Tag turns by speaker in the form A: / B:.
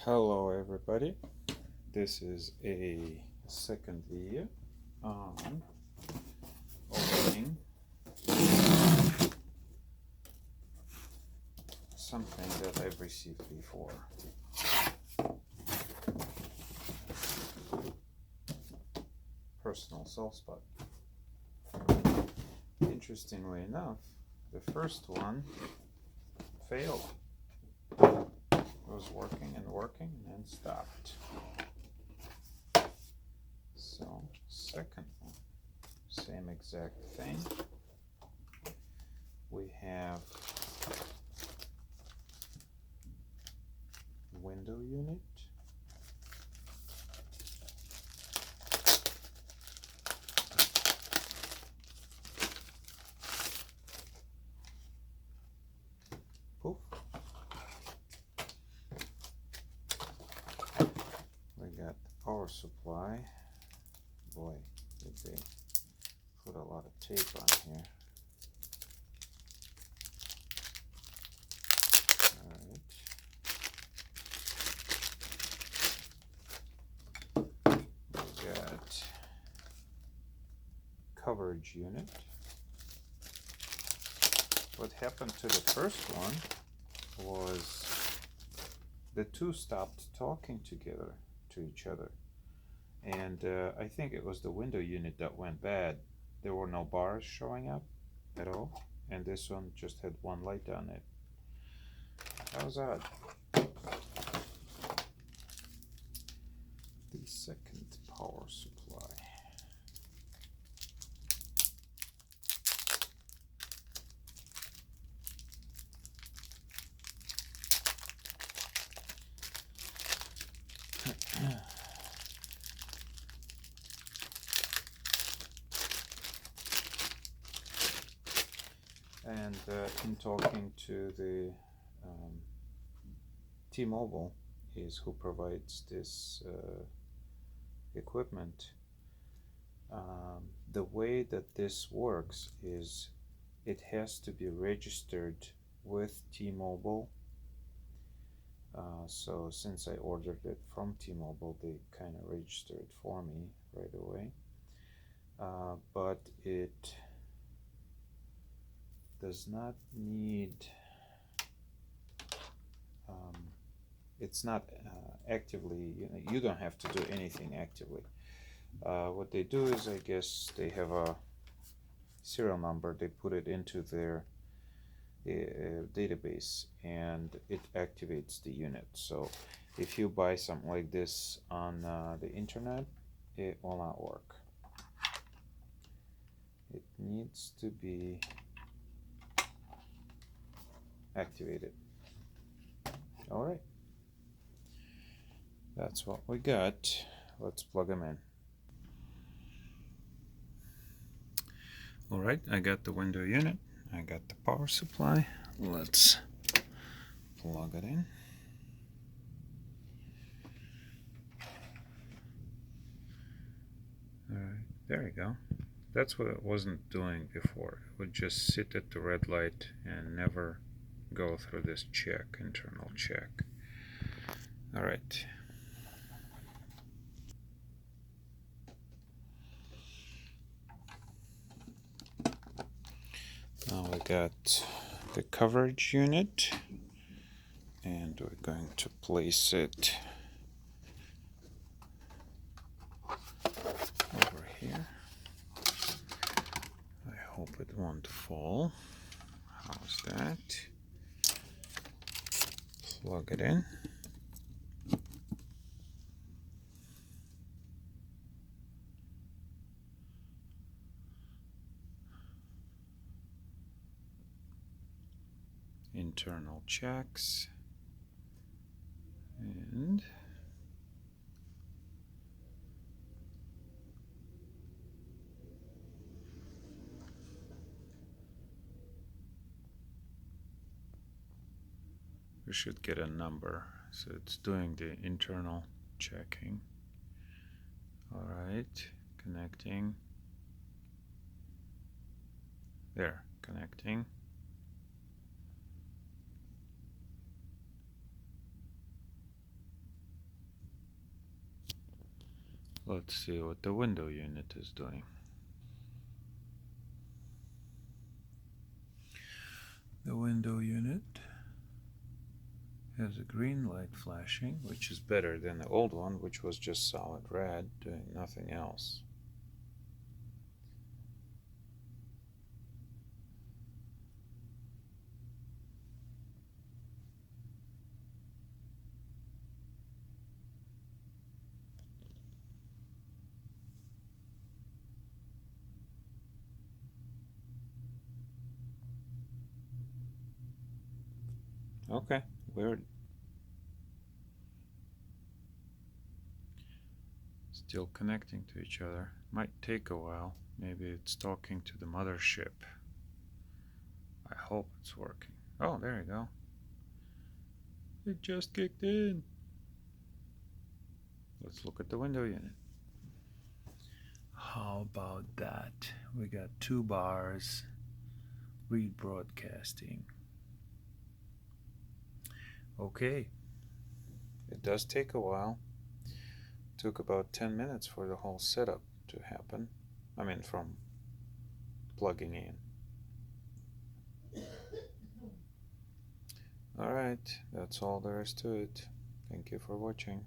A: Hello everybody, this is a second video on opening something that I've received before. Personal soft spot. Interestingly enough, the first one failed. It was working and then stopped. So, second one, same exact thing. We have window unit. Poof. We got power supply. Boy, did they put a lot of tape on here. Alright. We got coverage unit. What happened to the first one was the two stopped talking together to each other. And I think it was the window unit that went bad. There were no bars showing up at all, and this one just had one light on it. That was odd. The second power supply. And in talking to the T-Mobile, is who provides this equipment. The way that this works is it has to be registered with T-Mobile. So since I ordered it from T-Mobile, they kind of registered it for me right away. But it does not need, it's not actively, you don't have to do anything actively. What they do is, I guess they have a serial number, they put it into their database and it activates the unit. So if you buy something like this on the internet, it will not work. It needs to be activated. Alright, that's what we got. Let's plug them in. Alright, I got the window unit, I got the power supply. Let's plug it in. Alright, there you go. That's what it wasn't doing before. It would just sit at the red light and never go through this check, internal check. Alright. Now we got the coverage unit, and we're going to place it over here. I hope it won't fall. How's that? Plug it in. Internal checks, and we should get a number. So it's doing the internal checking. Alright, connecting. There, connecting. Let's see what the window unit is doing. The window unit has a green light flashing, which is better than the old one, which was just solid red, doing nothing else. Okay, weird. Still connecting to each other. Might take a while. Maybe it's talking to the mothership. I hope it's working. Oh, there you go. It just kicked in. Let's look at the window unit. How about that? We got 2 bars. Read broadcasting. Okay. It does take a while. Took about 10 minutes for the whole setup to happen. I mean, from plugging in. Alright, that's all there is to it. Thank you for watching.